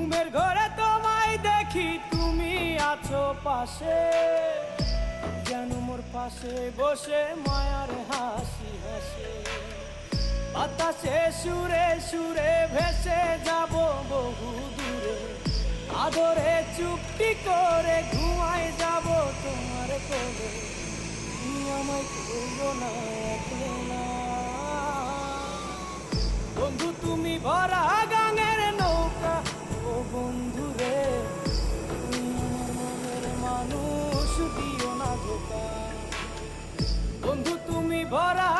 ঘুমের ঘরে তোমায় দেখি তুমি আছো পাশে, যেন মোর পাশে বসে মায়ার হাসি হাসে। বাতাসে সুরে সুরে ভেসে যাব বহু দূরে, আদরে চুপটি করে ঘুমায় যাব তোমার কোলে। তুমি আমায় করো না একলা, বন্ধু তুমি ভরা গাঙের নৌকা। ও বন্ধু রে, তুমি আমার মনের মানুষ, দিও না ধোকা। বন্ধু তুমি ভরা